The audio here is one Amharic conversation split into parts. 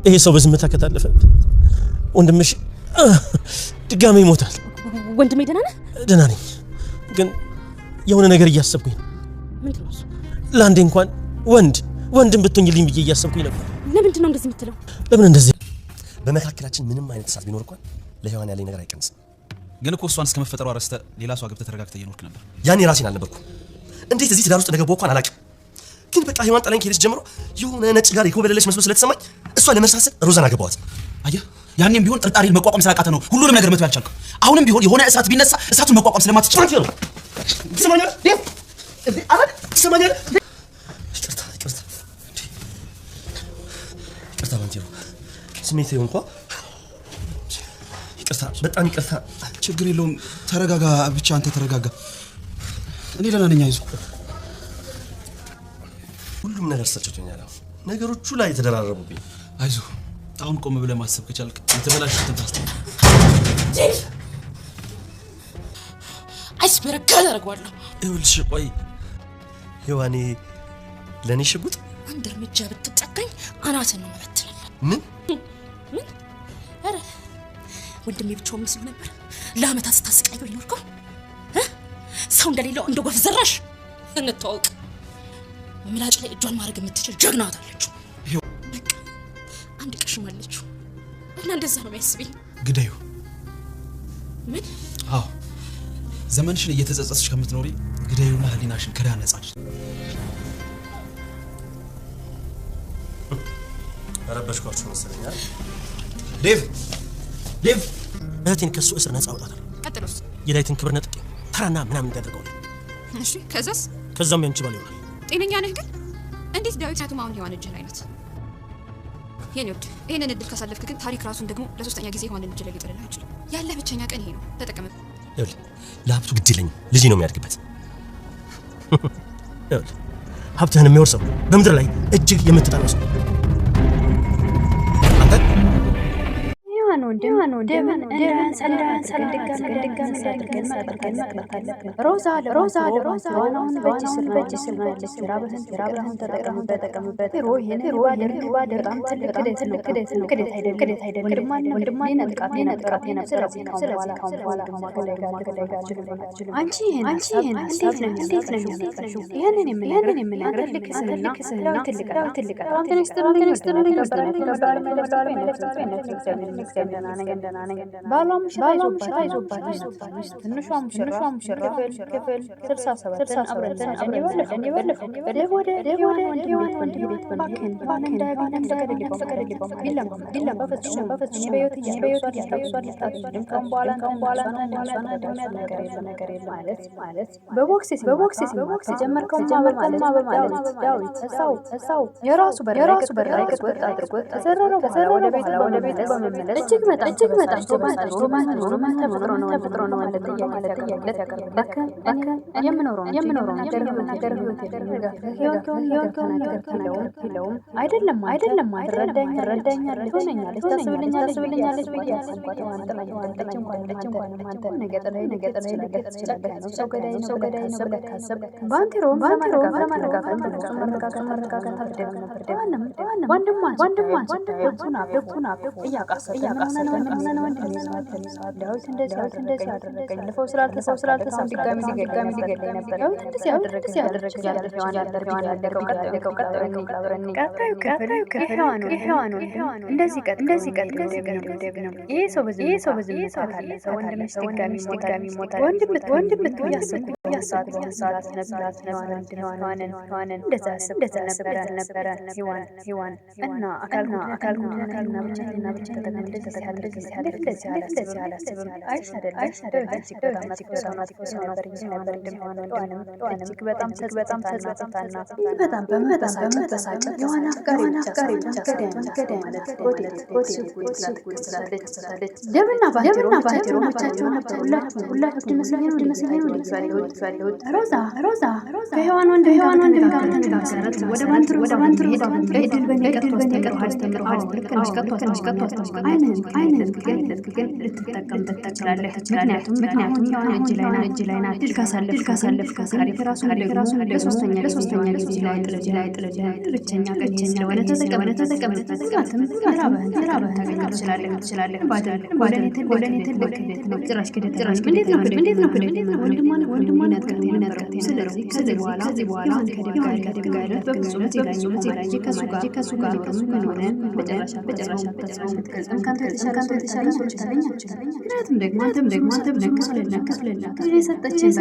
ይሄ ሰው በዝምታ ከታለፈ ወንድምሽ ድጋሜ ይሞታል። ወንድሜ ደህና ነህ? ደህና ነኝ፣ ግን የሆነ ነገር እያሰብኩኝ ነው። ምንድን ነው? ለአንዴ እንኳን ወንድም ብትሆኝልኝ ብዬ እያሰብኩኝ ነበር። ለምንድን ነው እንደዚህ የምትለው? ለምን እንደዚህ? በመካከላችን ምንም አይነት እሳት ቢኖር እንኳን ለህይዋን ያለኝ ነገር አይቀንስም። ግን እኮ እሷን እስከመፈጠሯ ረስተ ሌላ ሰው አግብተህ ተረጋግተህ እየኖርክ ነበር። ያኔ ራሴን አልነበርኩም። እንዴት እዚህ ትዳር ውስጥ እንደገባሁ እንኳን አላውቅም። ግን በቃ ህይዋን ጠላኝ ከሄደች ጀምሮ የሆነ ነጭ ጋር የኮበለለች መስሎ ስለተሰማኝ እሷ ለመርሳት ሮዛን አገባዋት። አየህ፣ ያኔም ቢሆን ጥርጣሬን መቋቋም ስላቃተ ነው ሁሉንም ነገር መተው ያልቻልከው። አሁንም ቢሆን የሆነ እሳት ቢነሳ እሳቱን መቋቋም ስለማትችል ነው። ትሰማኛለህ? ትሰማኛለህ? ይቅርታ ባንቴሮ፣ ስሜቴ እንኳን ይቅርታ፣ በጣም ይቅርታ። ችግር የለውም፣ ተረጋጋ። ብቻ አንተ ተረጋጋ። እኔ ደህና ነኝ፣ አይዞህ። ሁሉም ነገር ሰጭቶኛል። ነገሮቹ ላይ ተደራረቡብኝ። አይዞህ፣ አሁን ቆም ብለህ ማሰብ ከቻልክ የተበላሹትን ታስተካክል። አይስበረጋ አደርገዋለሁ። ይኸውልሽ፣ ቆይ ሔዋኔ ለኔ ሽጉጥ አንድ እርምጃ ብትጠጋኝ አናትን ነው መበትነው። ምን? አረ ወንድሜ ብቻውን መስሎ ነበር ለአመታት ስታስቃየው ይኖርከው። ሰው እንደሌለው እንደ ወፍ ዘራሽ እንተዋወቅ። ምላጭ ላይ እጇን ማድረግ የምትችል ጀግና አለች። በቃ አንድ ቅሽም አለችው እና እንደዛ ነው የሚያስበኝ። ግዳዩ ምን? አዎ፣ ዘመንሽን እየተጸጸትሽ ከምትኖሪ ግዳዩና ህሊናሽን ከዳ ነጻች። ረበሽኳችሁ መሰለኝ። ዴቭ እህቴን ከሱ እስር ነጻ አውጣታለሁ። ቀጥሎስ? የዳዊትን ክብር ነጥቄ ተራና ምናምን እንዳደርገው። እሺ፣ ከዛም ያንቺ ባል ይሆናል። ጤነኛ ነህ ግን? እንዴት ዳዊት ያቱም አሁን ሔዋን እጅ ላይ ናት? የኔ ወድ ይሄንን እድል ካሳለፍክ ግን ታሪክ ራሱን ደግሞ ለሶስተኛ ጊዜ ሔዋን እጅ ላይ ሊጥልህ አይችልም። ያለ ብቸኛ ቀን ይሄ ነው፣ ተጠቀምበት። ይኸውልህ፣ ለሀብቱ ግድ የለኝም፣ ልጄ ነው የሚያድግበት። ይኸውልህ፣ ሀብትህን የሚወርሰው በምድር ላይ እጅግ የምትጠላው ሰው ባሏ ሙሽራ ይዞባት ትንሿ ሙሽራ ክፍል 67 አብረን በቦክስ ጀመርከው ማለት ዳዊት እሳው የራሱ በራይ ወጣ አድርጎ ተሰረረው ወደ ቤት በመመለስ እጅግ በጣም ተፈጥሮ ነው ማለት ያቀርብልክ የምኖረው ነገር ህይወቴን አይደለም ትረዳኛለች ትሆነኛለች ታስብልኛለች ብዬ አሰብኳት። አንተ ነገ ጥላይ ትችላለህ ነው ሰው ገዳይ ነው ብለህ ካሰብክ ባንቴሮም ለማረጋጋት አልደረም ነበር። ወንድሟን ልኩን እያቃሰተ ዳዊት እንደዚህ አደረገኝ። ልፈው ስላልተሰው ድጋሚ ሊገለኝ ነበር። ዳዊት እንደዚህ ያደረገ ያደረገው ቀጣዩ ክፍል ሔዋን እንደዚህ ቀጥ ነው። ይሄ ሰው በዝምታ ካለፈ ወንድምሽ ድጋሚ ይሞታል። ወንድም ያሳት ነበራት ሔዋንን እንደዛ አስብ ነበረ ሔዋን እና አካል ጉዳተኛ ብቻ ተጠቅመን እንደዚህ አላስብም። አይሻደል እጅግ በጣም ተጸጽታና በጣም በመበሳጨት ሔዋን አፍቃሪ ብቻ ገዳይ ማለት ትላለች። ደብና ባንቴሮ ብቻቸውን ነበር። ሁላችሁ ሮዛ ከሔዋን ወንድም ጋር ተነጋገረች። ወደ ባንቴሮ ሄድ በእድል በኔ ቀጥቶ አስተምረው ልክ ነሽ ቀጥቶ አይንህን ግን ልትጠቀምበት ትችላለህ። ምክንያቱም ሔዋን እጅ ላይ ናት። ድል ካሳለፍክ ታሪክ ራሱን ለሶስተኛ ጊዜ ላይ ጥለህ ብቸኛ ቀኝ ስለሆነ ተጠቀምበት። ምናልባትም የራበህን ታገኘው ትችላለህ። ወደኔ ትልቅ ክደት ነው። ጭራሽ ክደት እንዴት ነው ክደት? ወንድሟን ነጥቀት የነበረው። ስለዚህ ከዚህ በኋላ ከደብ ጋር በፍጹም ዜጋኝ ከሱ ጋር ምን ሆነ በጨረሻ ተስፋ ምትገልጽም ከአንተ የተሻለ ሰዎች ታገኛቸው። ምክንያቱም ደግሞ አንተም ነክስልላ የሰጠችን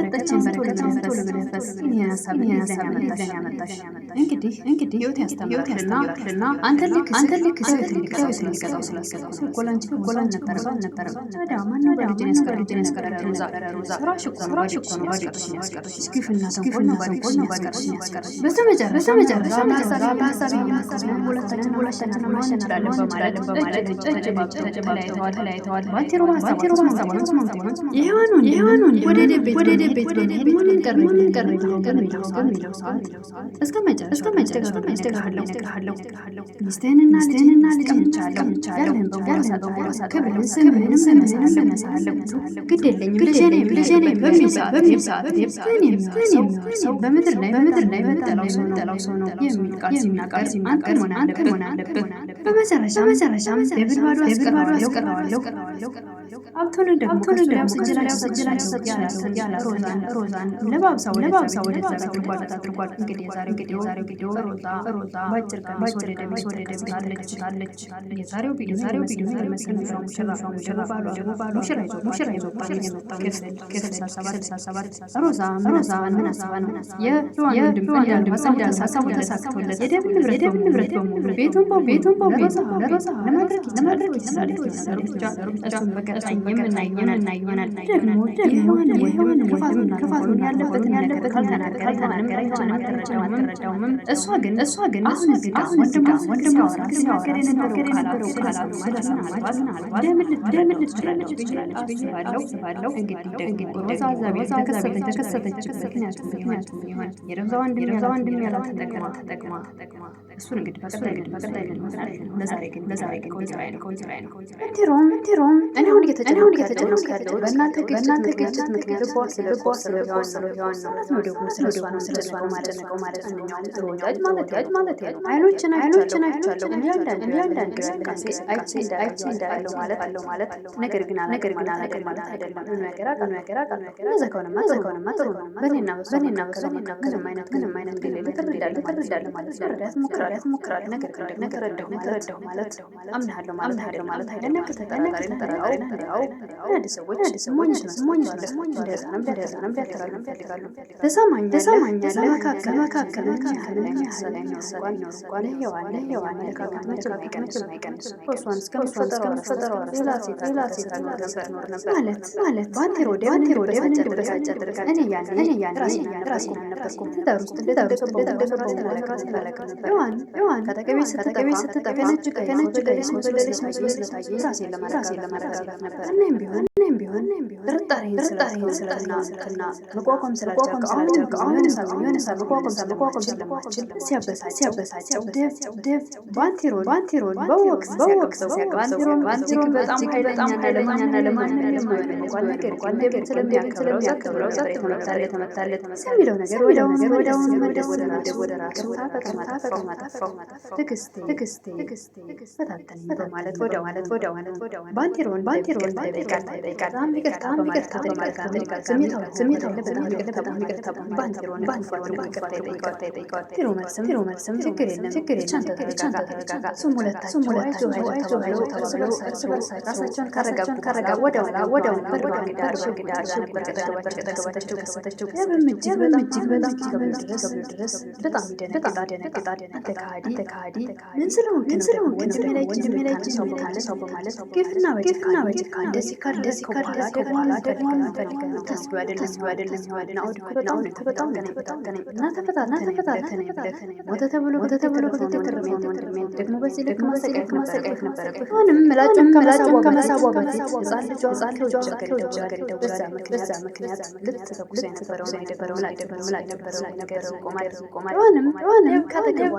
በረከት ቶሎ ብለፈስ ይህን ሀሳብ ያመጣሽ። እንግዲህ ህይወት ያስተምራልና አንተ ልክ ሰው የሚቀጣው ስላሰበው ጎላንቺ አልነበረም። ታዲያ ማነው ልጅን ያስቀረ ሮዛ ስራሽ እኮ ነው ባጭቅሽን ያስቀረሽ። ግፍና ተንኮል ነው ባጭቅሽን ያስቀረሽ። በስተመጨረሻ በሀሳብ ሁለታችን ማሸን እንችላለን በማለት ተለያይተዋል። ባንቴሮ የሔዋኑን ወደ ደቤት በመሄድ ማንን ቀረ በሚለው ሰዓት እስከ መጨረሻ እነግርሃለሁ። ሚስትህንና ቀምቻለሁ። ያለህን በሙሉ ክብርህን ስምህንም እነሳለሁ። ግድ የለኝም ልጄ በሚል ሰዓት እኔም ሰው በምድር ላይ የምጠላው ሰው ነው የሚል ቃል ሲናገር አንተ መሆን አለብህ። በመጨረሻም ዴቪድ ባዶ አስቀረዋለሁ። ሀብቱን ደግሞ ከእጅላቸው ሮዛን ለባብሳ ወደዛ አድርጓል። እንግዲህ የዛሬው ቪዲዮ ሮዛ በአጭር ቀሚስ ወደ ደሚስ ታለች። የዛሬው ቪዲዮ የሚመስል ሙሽራ ሙሽራ ይዞባል የመጣው ክፍል 67 ሮዛ ምን አስባ ነው የሔዋን ወንድም እንዳልሳሳው ተሳክቶለት የደም ንብረት በሙሉ ቤቱን ለሮዛ ለማድረግ ይችላል። እሱን በቀጣይ የምናየናል። ደግሞ የሔዋን ክፋቱን ያለበትን ነገር ካልተናገረ አልተረዳውም። እሷ ግን አሁን ወንድሟ ሲናገር የነበረው ቃላት ምናልባት ደም ልትችላለች ብዬ አስባለሁ። እንግዲህ ሮዛ እዛ ቤት ተከሰተች። ምክንያቱም ይሆን የሮዛ ወንድም ያላት ተጠቅማ እሱን እንግዲህ በቀጣይ ለዛሬ ግን ኮንትራይ ነው። እንቴሮም እኔ አሁን እየተጨነኩ ያለሁት በእናንተ ግጭት ምክንያት ልቧ ስለ ሔዋን ነው። ደግሞ ስለሷ ነው ማደነቀው ማለት ነው። ተወዳጅ ማለት ነው። አይኖችን አይቻለሁ። እያንዳንዱ እንቅስቃሴ አይቼ እንዳያለው ማለት ነገር ግን አላውቅም ማለት አይደለም። ነገር አውቃለሁ። እንደዛ ከሆነማ ጥሩ ነው። በእኔና በሷ ምንም አይነት ግሌ ልትረዳለህ ማለት ነው። ረዳት ሞክራለሁ። ነገር ግን ተረዳሁ ማለት አምናለሁ ማለት አይደለም። ተጠራጣሪ ነው። አንድ ሰዎች ሞኝ ነው። እንደዛ ነው ቢያተራሉ ይፈልጋሉ። ተሰማኛለህ መካከላችን ያለ የሚያሰላ እንኳን ለሔዋን ለካካት መቼም አይቀንስ እሷን እስከምትፈጠረው ሌላ ሴት ኖር ነበር ማለት ባንቴሮ በሳጭ አድርጋል። እኔ ያኔ ራሴን አልነበርኩም። ትዳር ውስጥ እንደገባሁ ሔዋን ከአጠገቤ ስትጠፋ ከነጅ ጋር የስመሰለች መስሎኝ ራሴን ለማረጋጋት ነበር። እኔም ቢሆን ጥርጣሬን ስለና መቋቋም ስላልቻልኩ የሆነ ሰው መቋቋም ስለማልችል ሲያበሳጨው ዴቭ ባንቴሮን በወቅት ባንቴሮን እጅግ በጣም ኃይለኛና ለማንም የማይሆን ነገር ዴቭ ስለሚያከብረው ጸጥ ብሎ ተመታለት የሚለው ነገር ወዲያውኑ ወደ ራሱ ፈቀማጠፋው ትዕግስቴ ፈታተነኝ በማለት ወዲያው ባንቴሮን በጣም ይቅርታ ስሜታዊ በጣም ይቅርታ ባንቴሮን ይቅርታ ይጠይቃል። ቴሮ መልስም ችግር የለም ብቻ ተረጋጋ። እሱም ሁለታቸው ተባብለው እርስ በርሳቸው ራሳቸውን ካረጋጉ ወዲያው በርግዳ ነበር ከጠገባቸው እጅግ በጣም ድረስ በጣም ይደነግጣል። አንተ ከሃዲ ምን ስለሆንክ ወንድሜ ላይ ሰው በማለት ግፍና በጭካ እንደዚህ በኋላ ደግሞ ፈልገህ ተስቢ አይደለም ይዋልና አውድ በጣም ተፈታተነኝ ብለህ ሞተ ተብሎ ከተተረፈው ወንድሜን ደግሞ በዚህ ልክ ማሰቃየት ነበረብህ። አሁንም ምላጭን ከመሳቧ በፊት ህፃን ልጇ ገደው በዛ ምክንያት ልትተኩስ የነበረውን ነገር ቆማል። ዮሐንም ካጠገቧ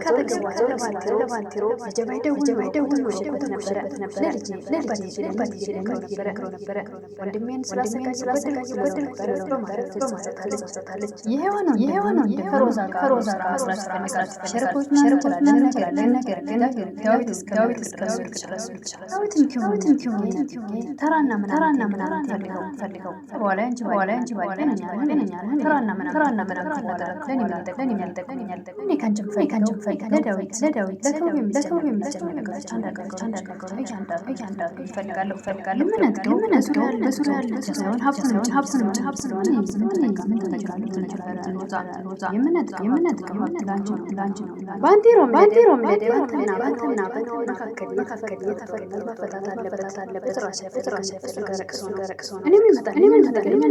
ለባንቴሮ የጀባይ ደውል ነበረበት። ነግረው ነበረ። ወንድሜን ስላሰቃየበት በማለት ትጽፋለች። ይሄ ሆነው ከሮዛ ጋር መስራት ሸርኮች እንችላለን። ነገር ግን ዳዊት እስከሚወድቅ ድረስ ብቻ ዳዊትም ተራና ምናምን ፈልገው በኋላ እንጂ ባይቀን እኛን ተራና ምናምን ለን የሚያልጠቅመኛል እኔ ካንቺም ፋይ ለዳዊት ለተው የሚጨምር ነገሮች አንዳንድ ይፈልጋለሁ የምነጥቀው በዙሪያ ያለች ሳይሆን ሀብቱንም ስለሆነ ምን ተጠቃሚ ሮዛ የምነጥቀው ላንቺ ነው። ባንዲሮም ለደባትና መካከል የተፈጠረ መፈታት አለበት። ራሴ ረቅሶ እኔም ይመጣል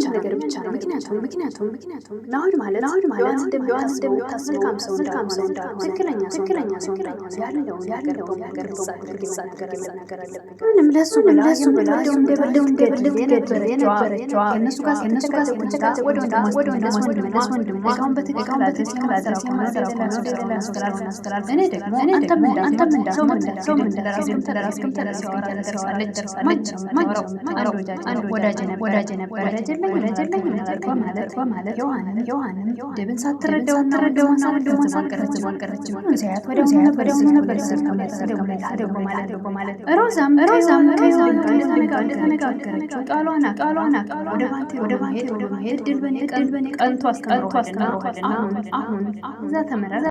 ነገር ብቻ ነው። ምክንያቱም ናሁን ማለት እንደምታስብ መልካም ሰው እንዳልሆነ ትክክለኛ ሰው ያለውን ነገር ነገር አለብን። ምንም ለሱ ብላ እንደበለው የነበረችዋ ከእነሱ ጋር ቆይታ ወደ ወንድሟ እቃውን በትክክል እኔ ደግሞ አንተም ሰው እንደራስክም ተደርሰዋለች። አንድ ወዳጅ ነበረ ማለት ዮሐንም ደብን ሳትረዳውና ተዘዋቀረች ሲያያት ወዲያውኑ ነበር ማለት ሮዛም ከዮሐን ጋር እንደተነጋገረችው ቃሏን ወደ ባንቴ ወደ መሄድ ድል በኔ ቀንቶ አስተምሮሃልና አሁን እዛ ተመረረ።